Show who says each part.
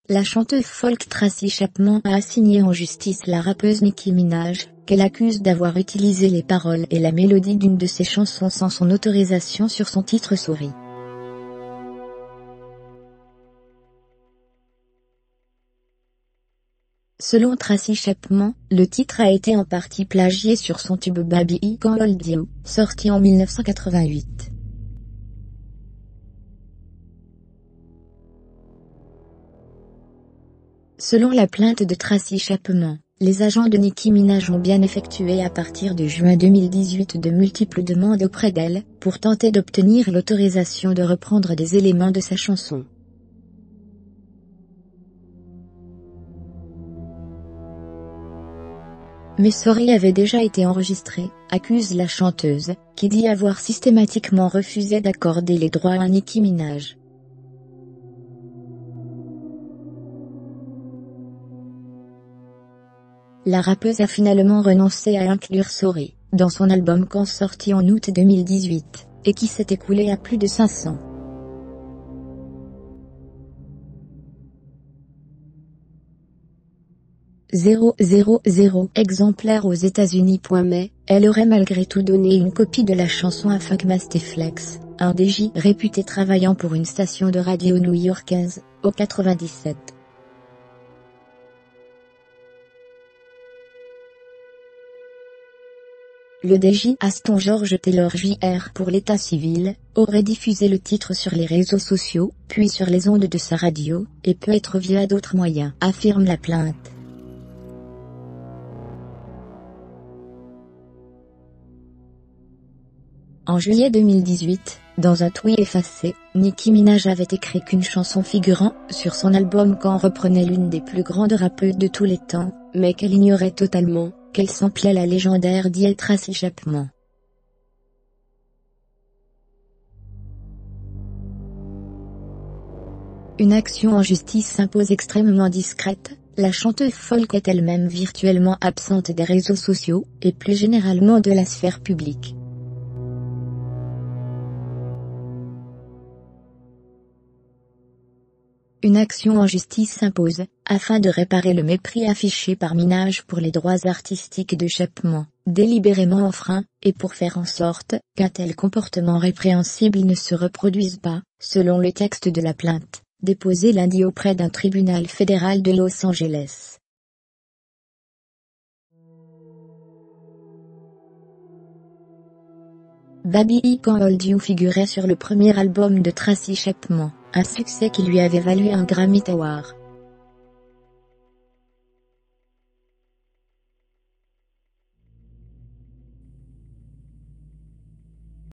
Speaker 1: la chanteuse folk Tracy Chapman a assigné en justice la rappeuse Nicki Minaj, qu'elle accuse d'avoir utilisé les paroles et la mélodie d'une de ses chansons sans son autorisation sur son titre Sorry. Selon Tracy Chapman, le titre a été en partie plagié sur son tube Baby I Can't Hold You, sorti en 1988. Selon la plainte de Tracy Chapman, les agents de Nicki Minaj ont bien effectué à partir de juin 2018 de multiples demandes auprès d'elle, pour tenter d'obtenir l'autorisation de reprendre des éléments de sa chanson. Mais Sorry avait déjà été enregistré, accuse la chanteuse, qui dit avoir systématiquement refusé d'accorder les droits à Nicki Minaj. La rappeuse a finalement renoncé à inclure Sorry dans son album quand sorti en août 2018, et qui s'est écoulé à plus de 500 000 exemplaires aux États-Unis. Mais, elle aurait malgré tout donné une copie de la chanson à Funkmaster Flex, un DJ réputé travaillant pour une station de radio new-yorkaise, au 97. Le DJ Aston George Taylor Jr. pour l'état civil, aurait diffusé le titre sur les réseaux sociaux, puis sur les ondes de sa radio, et peut être via d'autres moyens, affirme la plainte. En juillet 2018, dans un tweet effacé, Nicki Minaj avait écrit qu'une chanson figurant sur son album Quand reprenait l'une des plus grandes rappeuses de tous les temps, mais qu'elle ignorait totalement, qu'elle samplait la légendaire Tracy Chapman. Une action en justice s'impose extrêmement discrète. La chanteuse folk est elle-même virtuellement absente des réseaux sociaux, et plus généralement de la sphère publique. Une action en justice s'impose, afin de réparer le mépris affiché par Minaj pour les droits artistiques de Chapman, délibérément enfreint, et pour faire en sorte qu'un tel comportement répréhensible ne se reproduise pas, selon le texte de la plainte, déposée lundi auprès d'un tribunal fédéral de Los Angeles. Baby I Can't Hold You figurait sur le premier album de Tracy Chapman, un succès qui lui avait valu un Grammy Award.